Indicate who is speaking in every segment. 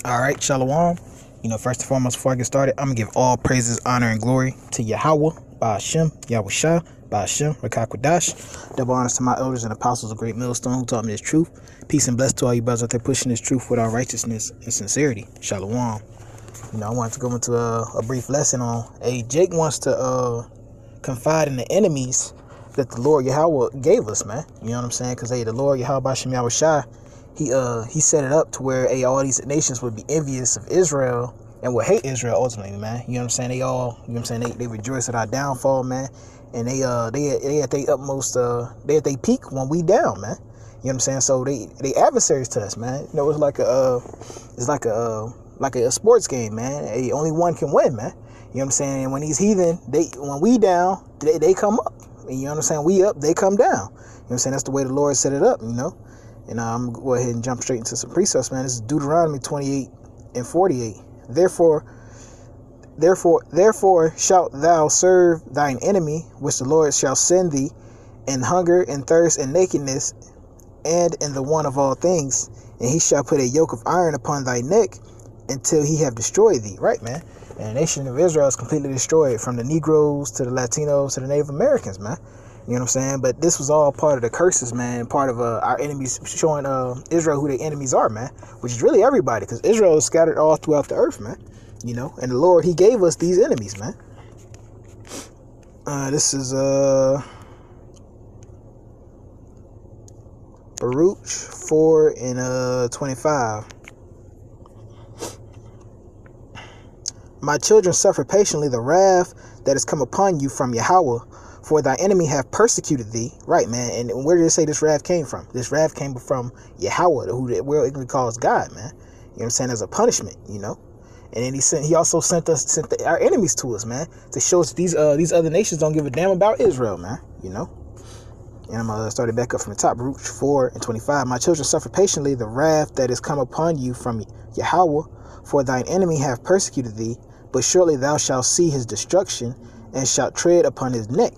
Speaker 1: All right, Shalom. First and foremost, before I get started, I'm going to give all praises, honor, and glory to Yahweh, Ba'ashem, Yahweh Shah, Ba'ashem, Rakakwadash. Double honors to my elders and apostles of Great Millstone who taught me this truth. Peace and bless to all you brothers out there pushing this truth with all righteousness and sincerity. Shalom. I wanted to go into a brief lesson on, Jake wants to confide in the enemies that the Lord Yahweh gave us, man. You know what I'm saying? Because, the Lord Yahweh, Ba'ashem, Yahweh Shah, he set it up to where all these nations would be envious of Israel and would hate Israel ultimately, man. You know what I'm saying? They all, they rejoice at our downfall, man. And they at their utmost, they at their peak when we down, man. You know what I'm saying? So they adversaries to us, man. It's like a sports game, man. Only one can win, man. You know what I'm saying? And when these heathen, when we down, they come up. And you know what I'm saying? We up, they come down. You know what I'm saying? That's the way the Lord set it up, And I'm going to go ahead and jump straight into some precepts, man. This is Deuteronomy 28 and 48. Therefore shalt thou serve thine enemy, which the Lord shall send thee, in hunger and thirst and nakedness, and in the want of all things. And he shall put a yoke of iron upon thy neck until he have destroyed thee. Right, man? And the nation of Israel is completely destroyed, from the Negroes to the Latinos to the Native Americans, man. You know what I'm saying? But this was all part of the curses, man. Part of our enemies, showing Israel who their enemies are, man. Which is really everybody, because Israel is scattered all throughout the earth, man. And the Lord, he gave us these enemies, man. This is Baruch 4 and 25. My children, suffer patiently the wrath that has come upon you from Yahweh, for thy enemy have persecuted thee. Right, man. And where did it say this wrath came from? This wrath came from Yahweh, who the world English calls God, man. You know what I'm saying? As a punishment, And then he also sent our enemies to us, man, to show us these other nations don't give a damn about Israel, man. And I'm going to start it back up from the top. Baruch 4 and 25. My children, suffer patiently the wrath that is come upon you from Yahweh, for thine enemy have persecuted thee, but surely thou shalt see his destruction and shalt tread upon his neck.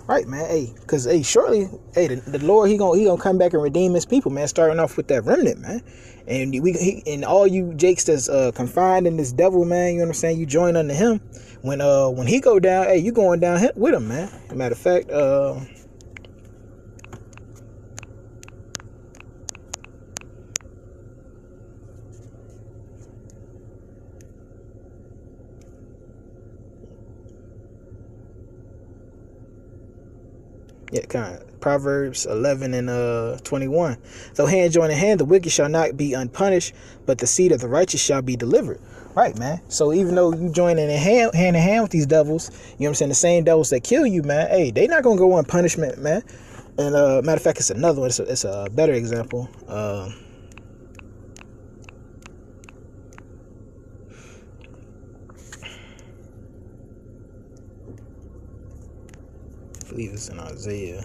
Speaker 1: Right, man. Because shortly, the Lord, he gonna come back and redeem his people, man. Starting off with that remnant, man. And and all you Jakes that's confined in this devil, man. You know what I'm saying? You join under him. When he go down, you going down with him, man. As a matter of fact, Proverbs 11 and 21. Though hand join in hand, the wicked shall not be unpunished, but the seed of the righteous shall be delivered. Right, man. So even though you join in hand in hand with these devils, you know what I'm saying, the same devils that kill you, man, they not gonna go on punishment, man. And matter of fact, it's another one. It's a better example. I believe it's in Isaiah.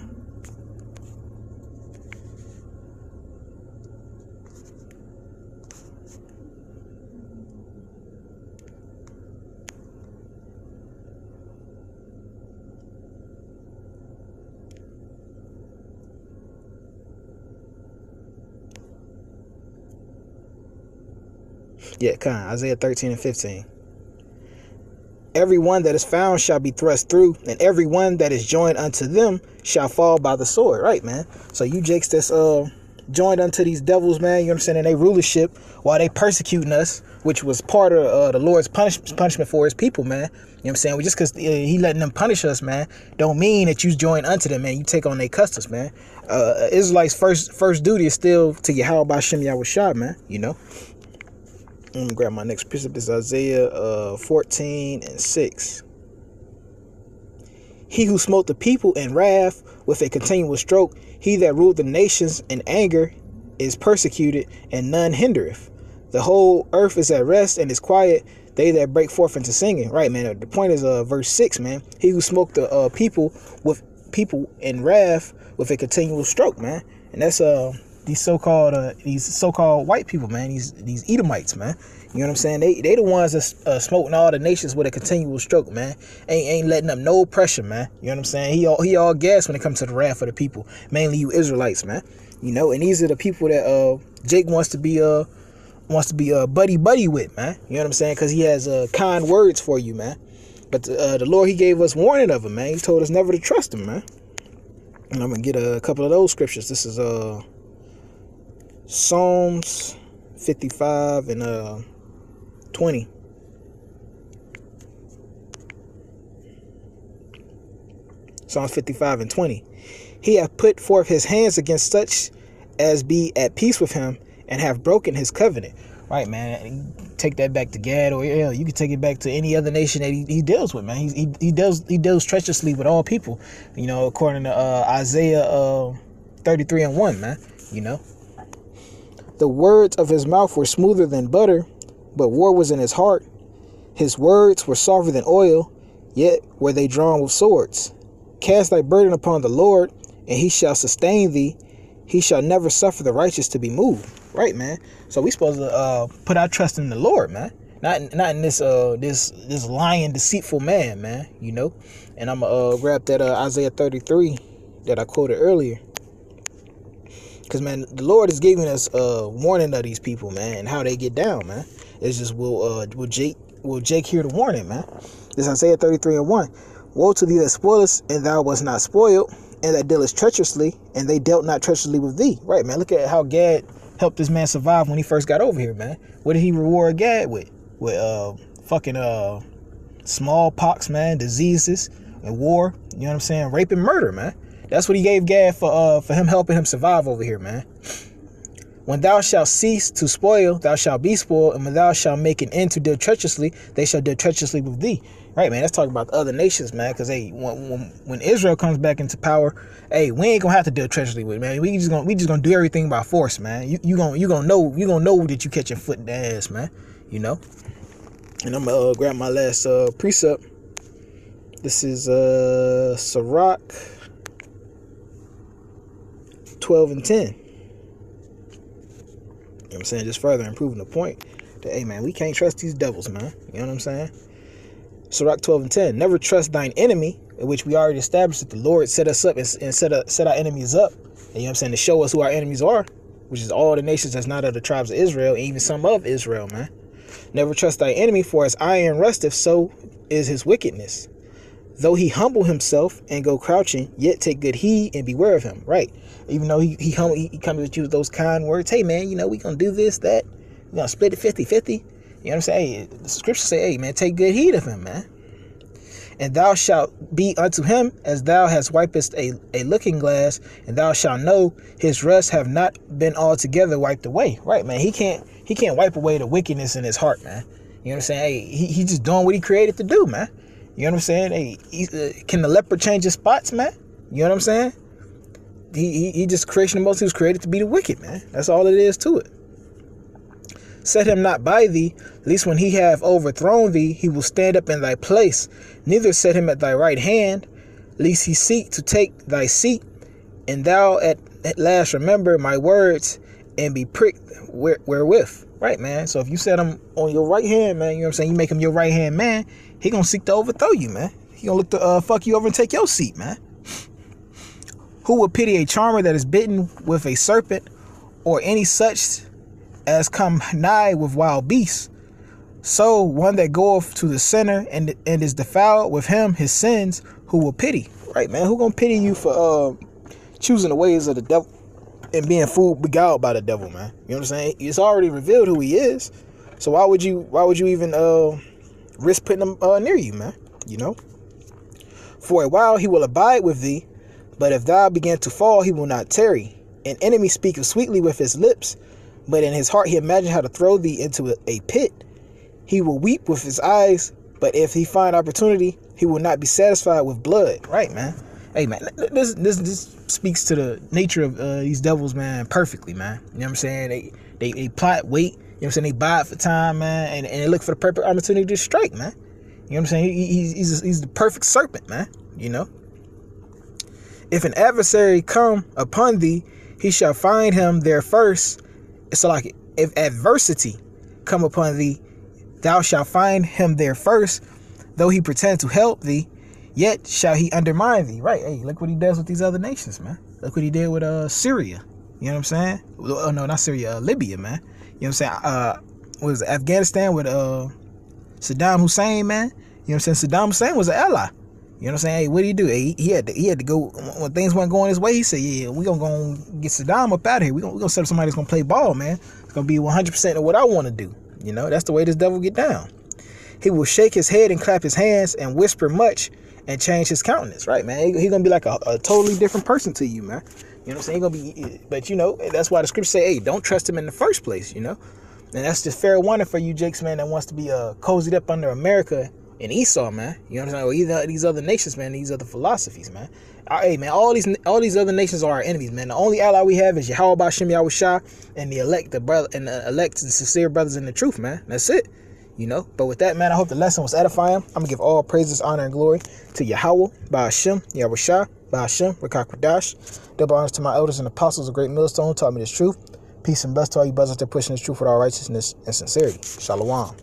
Speaker 1: Isaiah 13 and 15. Every one that is found shall be thrust through, and every one that is joined unto them shall fall by the sword. Right, man. So you Jakes that's joined unto these devils, man, you know what I'm saying, and they rulership while they persecuting us, which was part of the Lord's punishment for his people, man. You know what I'm saying? Just because he letting them punish us, man, don't mean that you join unto them, man. You take on their customs, man. Israelites' first duty is still to Yahweh Ba'ashem Yahweh Shah, man. Let me grab my next precept. This is Isaiah 14 and 6. He who smote the people in wrath with a continual stroke, he that ruled the nations in anger is persecuted, and none hindereth. The whole earth is at rest and is quiet, they that break forth into singing. Right, man. The point is verse 6, man. He who smote the people in wrath with a continual stroke, man. And that's these so-called white people, man, these Edomites, man. You know what I'm saying? They the ones that's smoking all the nations with a continual stroke, man. Ain't letting up no pressure, man. You know what I'm saying? He all gas when it comes to the wrath of the people, mainly you Israelites, man. And these are the people that Jake wants wants to be buddy with, man. You know what I'm saying? Because he has kind words for you, man. But the Lord, he gave us warning of him, man. He told us never to trust him, man. And I'm going to get a couple of those scriptures. This is Psalms 55 and 20. Psalms 55 and 20. He hath put forth his hands against such as be at peace with him, and have broken his covenant. Right, man. Take that back to Gad, or you can take it back to any other nation that he deals with, man. He deals treacherously with all people, you know, according to Isaiah 33 and 1, man. You know, the words of his mouth were smoother than butter, but war was in his heart. His words were softer than oil, yet were they drawn with swords. Cast thy burden upon the Lord, and he shall sustain thee. He shall never suffer the righteous to be moved. Right, man. So we supposed to put our trust in the Lord, man. Not in this this lying, deceitful man, man. You know. And I'm gonna grab that Isaiah 33 that I quoted earlier. Because, man, the Lord is giving us warning of these people, man, and how they get down, man. It's just will Jake hear the warning, man? This Isaiah 33 and 1. Woe to thee that spoilest, and thou wast not spoiled, and that dealest treacherously, and they dealt not treacherously with thee. Right, man. Look at how Gad helped this man survive when he first got over here, man. What did he reward Gad with? With fucking smallpox, man, diseases and war. You know what I'm saying? Rape and murder, man. That's what he gave Gad for him helping him survive over here, man. When thou shalt cease to spoil, thou shalt be spoiled, and when thou shalt make an end to deal treacherously, they shall deal treacherously with thee. Right, man. Let's talk about the other nations, man. Because hey, when Israel comes back into power, hey, we ain't gonna have to deal treacherously with it, man. We just gonna do everything by force, man. You gonna know that you catch your foot in the ass, man. You know. And I'm gonna grab my last precept. This is Sirach 12 and 10. You know what I'm saying? Just further improving the point that, hey, man, we can't trust these devils, man. You know what I'm saying? Sirach 12 and 10. Never trust thine enemy, in which we already established that the Lord set us up and set our enemies up. And, you know what I'm saying? To show us who our enemies are, which is all the nations that's not of the tribes of Israel, and even some of Israel, man. Never trust thy enemy, for as iron rusteth, so is his wickedness. Though he humble himself and go crouching, yet take good heed and beware of him. Right. Even though he comes with you with those kind words. Hey, man, you know, we going to do this, that. We're going to split it 50-50. You know what I'm saying? Hey, the scriptures say, hey, man, take good heed of him, man. And thou shalt be unto him as thou hast wipest a looking glass, and thou shalt know his rust have not been altogether wiped away. Right, man. He can't wipe away the wickedness in his heart, man. You know what I'm saying? Hey, he just doing what he created to do, man. You know what I'm saying? Hey, can the leopard change his spots, man? You know what I'm saying? He just creation of most. He was created to be the wicked, man. That's all it is to it. Set him not by thee, lest when he have overthrown thee, he will stand up in thy place. Neither set him at thy right hand, lest he seek to take thy seat. And thou at last remember my words and be pricked wherewith. Right, man. So if you set him on your right hand, man, you know what I'm saying? You make him your right hand man, he gonna seek to overthrow you, man. He gonna look to fuck you over and take your seat, man. Who will pity a charmer that is bitten with a serpent, or any such as come nigh with wild beasts? So one that goeth to the sinner and is defiled with him his sins, who will pity? Right, man. Who gonna pity you for choosing the ways of the devil and being fooled, beguiled by the devil, man? You know what I'm saying? It's already revealed who he is. So why would you even risk putting him near you, man? You know. For a while he will abide with thee, but if thou begin to fall, he will not tarry. An enemy speaketh sweetly with his lips, but in his heart he imagines how to throw thee into a pit. He will weep with his eyes, but if he find opportunity, he will not be satisfied with blood. Right, man. Hey, man, this speaks to the nature of these devils, man, perfectly, man. You know what I'm saying? They plot, wait. You know what I'm saying? They bide for time, man, and they look for the perfect opportunity to strike, man. You know what I'm saying? He's the perfect serpent, man. You know? If an adversary come upon thee, he shall find him there first. So like, if adversity come upon thee, thou shalt find him there first. Though he pretend to help thee, yet shall he undermine thee. Right. Hey, look what he does with these other nations, man. Look what he did with Syria. You know You know what I'm saying? Oh no, not Syria, Libya, man. You know what I'm saying? What was it, Afghanistan with Saddam Hussein, man? You know what I'm saying? Saddam Hussein was an ally. You know what I'm saying? Hey, what did he do? Hey, he had to go when things weren't going his way. He said, "Yeah, we gonna go get Saddam up out of here. We gonna set up somebody that's gonna play ball, man. It's gonna be 100% of what I want to do." You know, that's the way this devil get down. He will shake his head and clap his hands and whisper much and change his countenance, right, man? He gonna be like a totally different person to you, man. You know what I'm saying? He gonna be, but you know, that's why the scripture say, hey, don't trust him in the first place, you know? And that's just fair warning for you jakes, man, that wants to be cozied up under America and Esau, man. You know what I'm saying? Or either these other nations, man, these other philosophies, man. Hey, man, all these other nations are our enemies, man. The only ally we have is Yahweh Ba'Shem Yahweh Shah and the elect, and sincere brothers in the truth, man. That's it. You know, but with that, man, I hope the lesson was edifying. I'm gonna give all praises, honor, and glory to Yahweh, Ba'Shem, Yahweh Shah, Ba'Shem, Rakakwadash. Double honors to my elders and apostles of Great Millstone who taught me this truth. Peace and bless to all you brothers out there pushing this truth with all righteousness and sincerity. Shalom.